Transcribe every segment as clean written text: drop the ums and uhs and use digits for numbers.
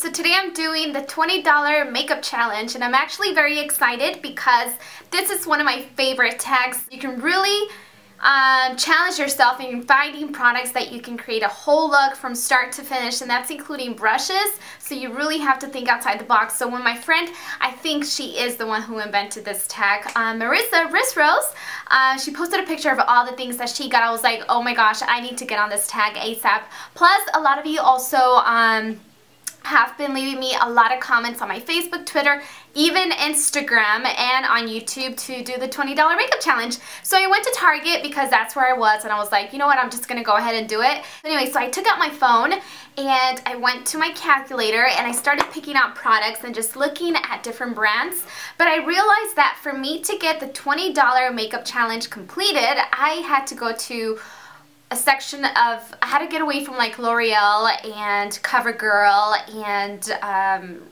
So today I'm doing the $20 makeup challenge, and I'm actually very excited because this is one of my favorite tags. You can really challenge yourself in finding products that you can create a whole look from start to finish, and that's including brushes. So you really have to think outside the box. So when my friend, I think she is the one who invented this tag, Marissa Rose, she posted a picture of all the things that she got. I was like, oh my gosh, I need to get on this tag ASAP. Plus, a lot of you also have been leaving me a lot of comments on my Facebook, Twitter, even Instagram, and on YouTube to do the $20 makeup challenge. So I went to Target because that's where I was, and I was like, you know what, I'm just gonna go ahead and do it. Anyway, so I took out my phone and I went to my calculator and I started picking out products and just looking at different brands. But I realized that for me to get the $20 makeup challenge completed, I had to go to a section of, I had to get away from like L'Oreal and CoverGirl and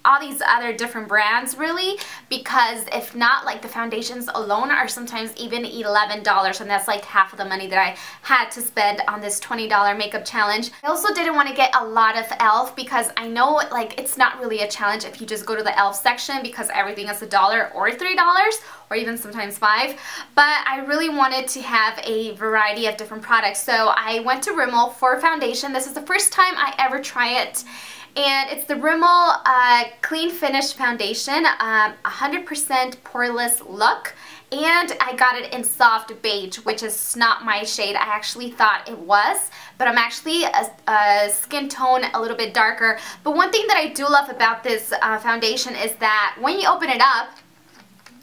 all these other different brands, really, because if not, like the foundations alone are sometimes even $11, and that's like half of the money that I had to spend on this $20 makeup challenge. I also didn't want to get a lot of e.l.f. because I know like it's not really a challenge if you just go to the e.l.f. section because everything is $1 or $3 or even sometimes $5, but I really wanted to have a variety of different products. So I went to Rimmel for foundation. This is the first time I ever try it. And it's the Rimmel Clean Finish Foundation, 100% poreless look, and I got it in soft beige, which is not my shade. I actually thought it was, but I'm actually a skin tone a little bit darker. But one thing that I do love about this foundation is that when you open it up,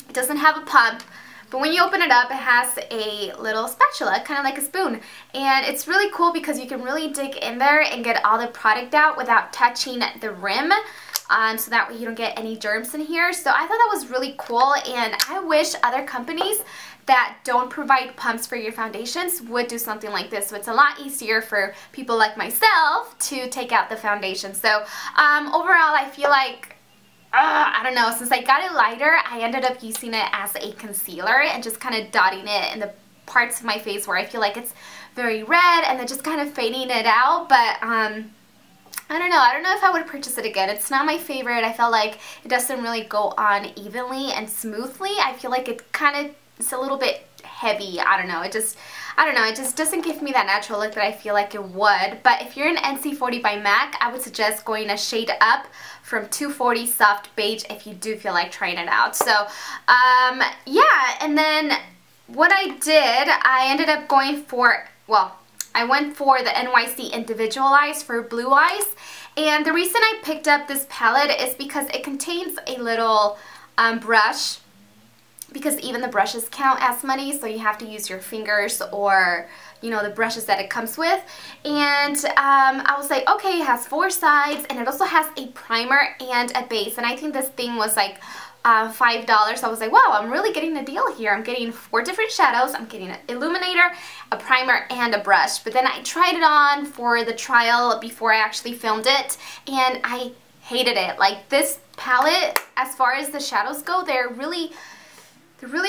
it doesn't have a pump. But when you open it up, it has a little spatula, kind of like a spoon. And it's really cool because you can really dig in there and get all the product out without touching the rim. So that way you don't get any germs in here. So I thought that was really cool, and I wish other companies that don't provide pumps for your foundations would do something like this. So it's a lot easier for people like myself to take out the foundation. So overall, I feel like I don't know, since I got it lighter, I ended up using it as a concealer and just kind of dotting it in the parts of my face where I feel like it's very red, and then just kind of fading it out. But I don't know if I would purchase it again. It's not my favorite. I felt like it doesn't really go on evenly and smoothly. I feel like it's a little bit heavy. I don't know, it just doesn't give me that natural look that I feel like it would. But if you're an NC40 by MAC, I would suggest going a shade up from 240 soft beige if you do feel like trying it out. So yeah, and then what I did, I ended up going for, well, I went for the NYC Individualized for blue eyes. And the reason I picked up this palette is because it contains a little brush, because even the brushes count as money, so you have to use your fingers or, you know, the brushes that it comes with. And I was like, okay, it has 4 sides, and it also has a primer and a base, and I think this thing was like $5. I was like, wow, I'm really getting a deal here. I'm getting 4 different shadows. I'm getting an illuminator, a primer, and a brush. But then I tried it on for the trial before I actually filmed it, and I hated it. Like, this palette, as far as the shadows go, they're really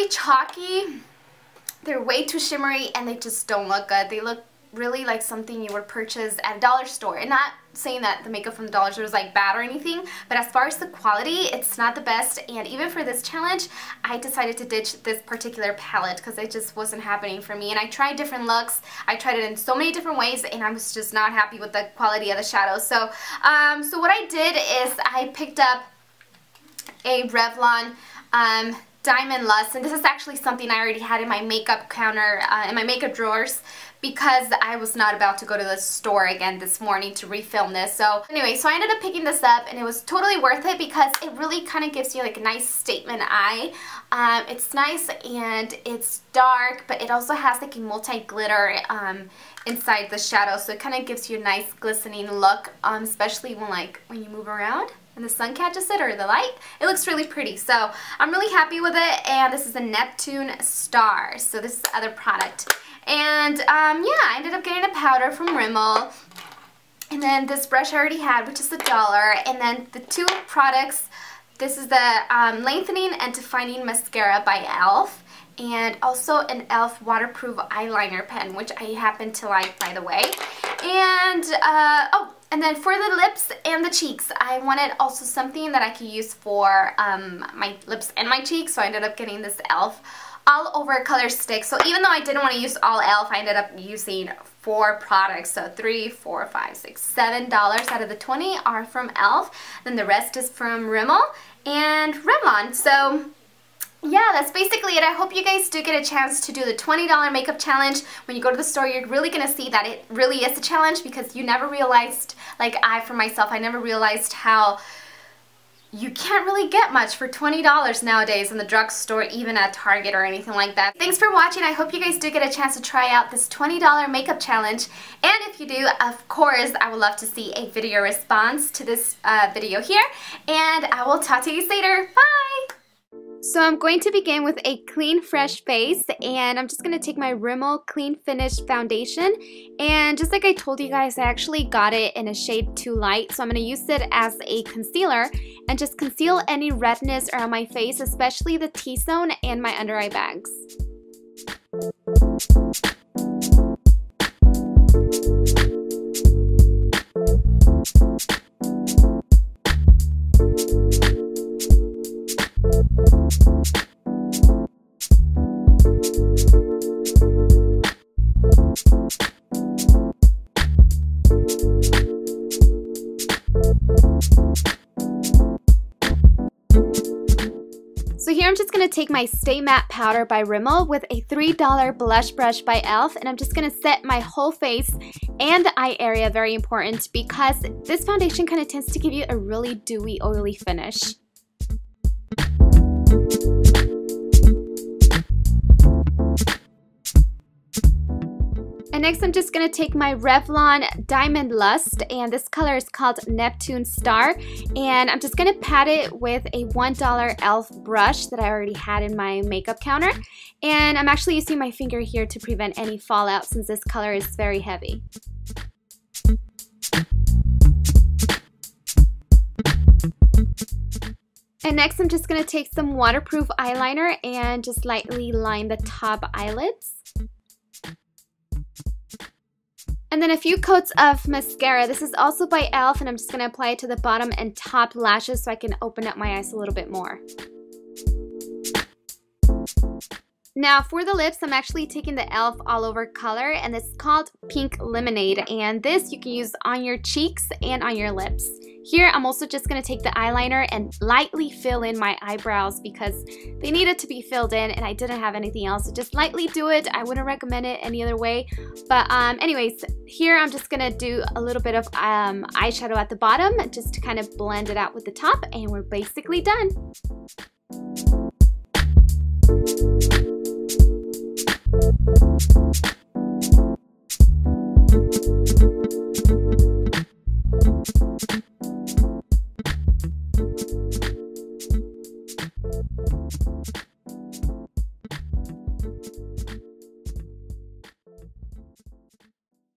chalky, they're way too shimmery, and they just don't look good. They look really like something you would purchase at a dollar store. And not saying that the makeup from the dollar store is like bad or anything, but as far as the quality, it's not the best. And even for this challenge, I decided to ditch this particular palette because it just wasn't happening for me. And I tried different looks, I tried it in so many different ways, and I was just not happy with the quality of the shadows. So so what I did is I picked up a Revlon Diamond Lust, and this is actually something I already had in my makeup counter, in my makeup drawers, because I was not about to go to the store again this morning to refilm this. So anyway, so I ended up picking this up, and it was totally worth it because it really kind of gives you like a nice statement eye. It's nice and it's dark, but it also has like a multi-glitter inside the shadow, so it kind of gives you a nice glistening look, especially when you move around and the sun catches it or the light. It looks really pretty, so I'm really happy with it. And this is a Neptune Star, so this is the other product. And yeah, I ended up getting a powder from Rimmel, and then this brush I already had, which is $1, and then the 2 products, this is the Lengthening and Defining Mascara by e.l.f. and also an e.l.f. waterproof eyeliner pen, which I happen to like, by the way. And oh, And then for the lips and the cheeks, I wanted also something that I could use for my lips and my cheeks, so I ended up getting this e.l.f. all over color stick. So even though I didn't want to use all e.l.f., I ended up using 4 products. So $3, $4, $5, $6, $7 out of the 20 are from e.l.f. Then the rest is from Rimmel and Revlon. So yeah, that's basically it. I hope you guys do get a chance to do the $20 makeup challenge. When you go to the store, you're really going to see that it really is a challenge, because you never realized, like for myself, I never realized how you can't really get much for $20 nowadays in the drugstore, even at Target or anything like that. Thanks for watching. I hope you guys do get a chance to try out this $20 makeup challenge. And if you do, of course, I would love to see a video response to this video here. And I will talk to you later. Bye! So I'm going to begin with a clean, fresh face, and I'm just going to take my Rimmel Clean Finish Foundation, and just like I told you guys, I actually got it in a shade too light, so I'm going to use it as a concealer and just conceal any redness around my face, especially the T-zone and my under eye bags. So here I'm just going to take my Stay Matte Powder by Rimmel with a $3 blush brush by e.l.f. and I'm just going to set my whole face and the eye area, very important, because this foundation kind of tends to give you a really dewy, oily finish. And next I'm just going to take my Revlon Diamond Lust, and this color is called Neptune Star, and I'm just going to pat it with a $1 e.l.f. brush that I already had in my makeup counter, and I'm actually using my finger here to prevent any fallout since this color is very heavy. And next I'm just going to take some waterproof eyeliner and just lightly line the top eyelids. And then a few coats of mascara. This is also by e.l.f. and I'm just going to apply it to the bottom and top lashes so I can open up my eyes a little bit more. Now for the lips, I'm actually taking the e.l.f. all over color, and this is called Pink Lemonade, and this you can use on your cheeks and on your lips. Here I'm also just going to take the eyeliner and lightly fill in my eyebrows because they needed to be filled in and I didn't have anything else, so just lightly do it. I wouldn't recommend it any other way, but anyways, here I'm just going to do a little bit of eyeshadow at the bottom just to kind of blend it out with the top, and we're basically done.